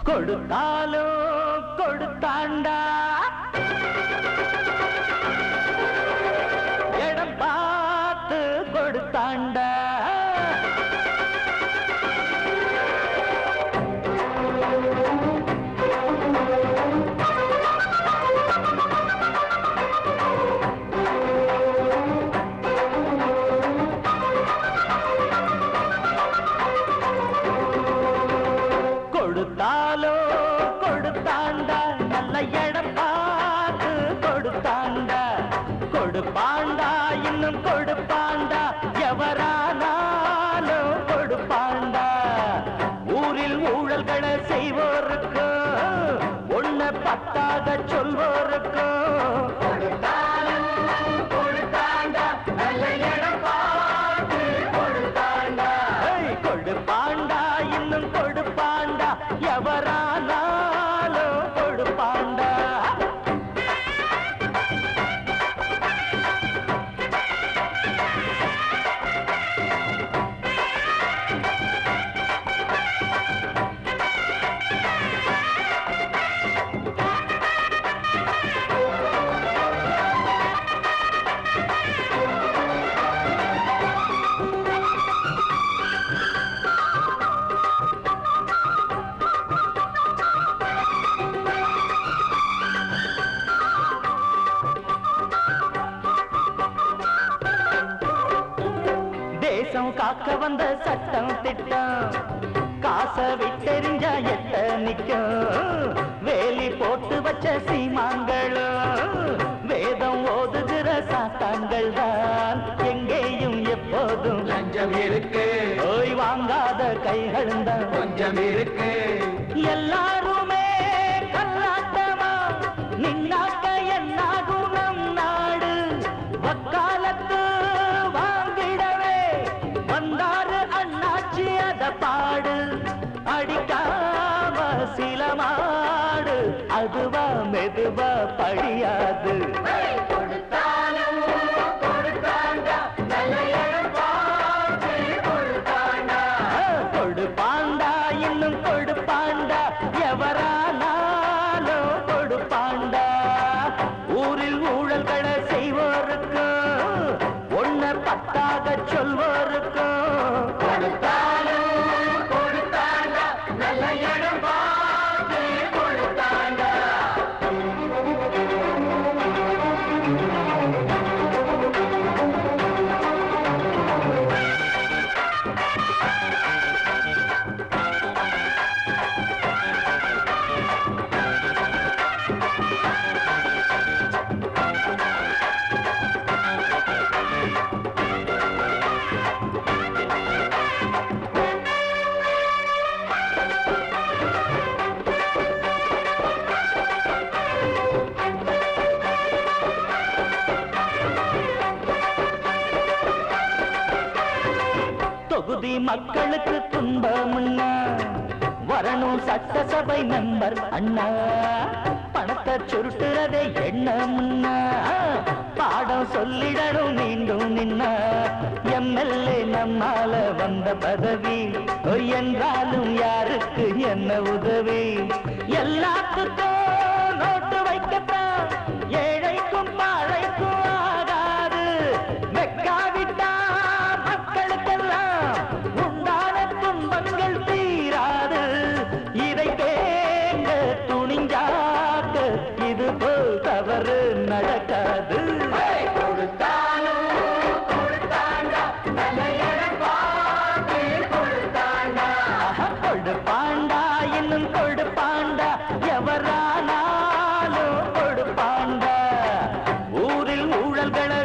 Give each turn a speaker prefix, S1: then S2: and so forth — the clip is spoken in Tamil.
S1: கொடுத்தாலோ கொடுத்தாண்டா இடம் பார்த்து கொடுத்தாண்டா கொடுத்தாலோ கொடுத்தாண்டா நல்ல இடம் பார்த்து கொடுத்தாண்டா கொடுப்பாண்டா இன்னும் கொடுப்பாண்டா எவரானாலும் கொடுப்பாண்டா ஊரில் ஊழல்களை செய்வோருக்கு ஒன்ன பத்தாக சொல்வோருக்கு கொடுத்தாண்டா நல்ல இடம் பார்த்து கொடுத்தாண்டா கொடுப்பாண்டா இன்னும் கொடுப்பாண்டா எவரானாலும் கொடுப்பாண்டா தேசம் காக்க வந்த சட்டம் திட்டம் காசை விட்டெறிஞ்சா எட்ட நிக்கும் வேலி போட்டு வச்ச சீமான்களும் வேதம் ஓதுகிற சாத்தான்கள் தான் எங்கேயும் எப்போதும் லஞ்சம் இருக்கு ஓய் வாங்காத கைகள் தான் கொஞ்சம் இருக்கு எல்லாருமே கல்லாட்டமா நின்னாக்க என்னாகும் நம் நாடு வக்காலத்து பாடு அடிக்காம சிலமாடு அதுவா மெதுவா படியாது கொடுப்பாண்டா இன்னும் கொடுப்பாண்டா எவரானாலும் கொடுப்பாண்டா ஊரில் ஊழல்களை செய்வோருக்கு ஒன்ன பத்தாக சொல்வோருக்கு தொகுதி மக்களுக்கு துன்பம்னா வரணும் சட்டசபை மெம்பர் அண்ணா பணத்தை சுருட்டுறதே எண்ணம்னா பாடம் சொல்லிடணும் மீண்டும் நின்னா எம்எல்ஏ நம்மால வந்த பதவி என்றாலும் யாருக்கு என்ன உதவி எல்லாத்துக்கும் நோட்டு வைக்கத்தான் ஏழைக்கும் பாழைக்கும் ஆகாது வெக்காவிட்டா மக்களுக்கெல்லாம் உண்டான துன்பங்கள் தீராது இதை தேங்க துணிஞ்சாக்க இது போல் தவறு நடக்காது கொடுப்பாண்டா இன்னும் கொடுப்பாண்டா எவரானாலும் கொடுப்பாண்டா ஊரில் ஊழல்களை